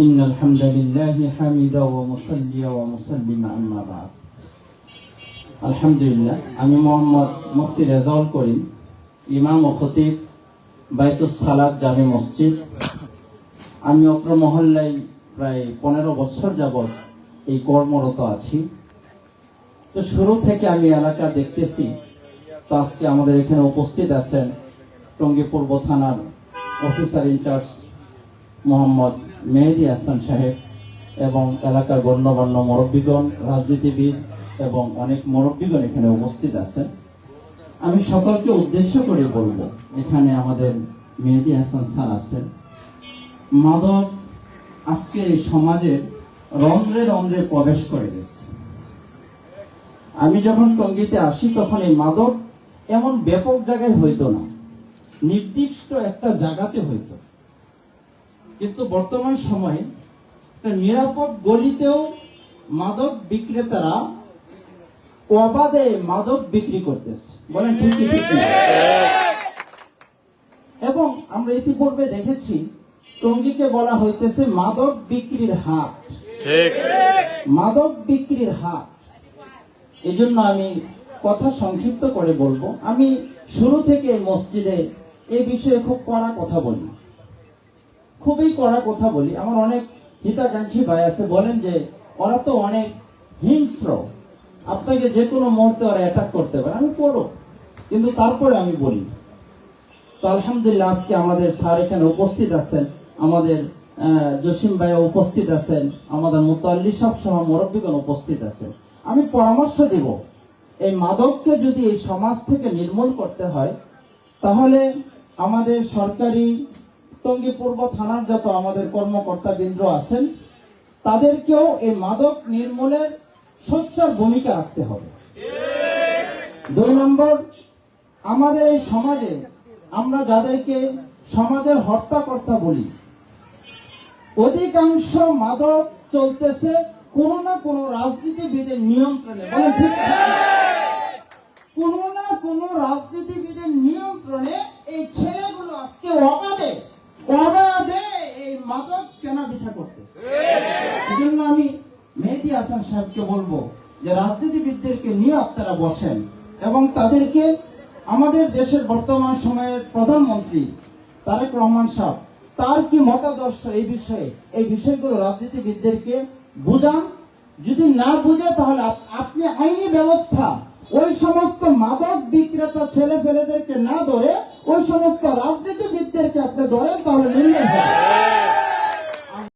إن الحمد لله حمدا ومصليا ومسلما أما بعد আলহামদুলিল্লাহ আমি মোহাম্মদ মুফতি রেজাউল করিম ইমাম ও খতিব বাইতুস সালাত জামে মসজিদ। আমি অত্র মহল্লায় প্রায় 15 বছর যাবত এই কর্মরত আছি। তো শুরু থেকে আমি এলাকা দেখতেছি। তো আজকে আমাদের এখানে উপস্থিত আছেন টঙ্গী পূর্ব থানার অফিসার ইনচার্জ মোহাম্মদ মেহেদি হাসান সাহেব এবং এলাকার গণ্যমান্য মুরব্বীগণ, রাজনীতিবিদ এবং অনেক মুরব্বীগণ এখানে উপস্থিত আছেন। আমি সকলকে উদ্দেশ্য করে বলবো, এখানে আমাদের মেহেদি হাসান স্যার আছেন। মাদক আজকে এই সমাজের রন্ধ্রে রন্ধ্রে প্রবেশ করে গেছে। আমি যখন টঙ্গীতে আসি তখন এই মাদক এমন ব্যাপক জায়গায় হইতো না, নির্দিষ্ট একটা জায়গাতে হইতো। কিন্তু বর্তমান সময়ে একটা নিরাপদ গলিতেও মাদক বিক্রেতারা অবাধে মাদক বিক্রি করতেছে। বলেন ঠিক কি ঠিক না? এবং আমরা ইতিপূর্বে দেখেছি টঙ্গীকে বলা হইতেছে মাদক বিক্রির হাট। ঠিক, মাদক বিক্রির হাট। এই জন্য আমি কথা সংক্ষিপ্ত করে বলবো। আমি শুরু থেকে মসজিদে এই বিষয়ে খুব কড়া কথা বলি, খুবই কড়া কথা বলি। আমার অনেক হিতাকাঙ্ক্ষী ভাই আছে, বলেন যে ওরা তো অনেক হিংস্র, আপনাকে যে কোনো মুহূর্তে ওরা অ্যাটাক করতে পারে। আমি পড়ো, কিন্তু তারপরে আমি বলি। তো আলহামদুলিল্লাহ আজকে আমাদের স্যার এখানে উপস্থিত আছেন, আমাদের জসিম ভাই উপস্থিত আছেন, আমাদের মুতাল্লি সাহেব সহ মুরব্বীগণ উপস্থিত আছেন। আমি পরামর্শ দিব, এই মাদককে যদি এই সমাজ থেকে নির্মূল করতে হয়, তাহলে আমাদের সরকারি টঙ্গী পূর্ব থানার যত আমাদের কর্মকর্তা বৃন্দ আছেন, তাদেরকেও এই মাদক নির্মূলের সোচ্চার ভূমিকা রাখতে হবে। 2 নম্বর, আমাদের এই সমাজে আমরা যাদেরকে সমাজের হর্তাকর্তা বলি, অধিকাংশ মাদক চলতেছে কোনো না কোনো রাজনীতিবিদের নিয়ন্ত্রণে। বলেন ঠিক, কোনো না কোনো রাজনীতিবিদের নিয়ন্ত্রণে এই ছেলেগুলো আজকে অবাধে এই মাদক কেনা বেচা করতেছে। এই জন্য আমি মেহেদি হাসান সাহেবকে বলবো যে রাজনীতিবিদদেরকে নিয়ে আপনারা বসেন এবং তাদেরকে, আমাদের দেশের বর্তমান সময়ের প্রধানমন্ত্রী তারেক রহমান সাহেব, তার কি মতাদর্শ এই বিষয়গুলো রাজনীতিবিদদেরকে বুঝান। যদি না বুঝে তাহলে আপনি আইনি ব্যবস্থা ওই সমস্ত মাদক বিক্রেতা ছেলে ফেলেদেরকে না ধরে ওই সমস্ত রাজনীতিবিদদেরকে আপনি ধরেন, তাহলে নির্ণয় হবে।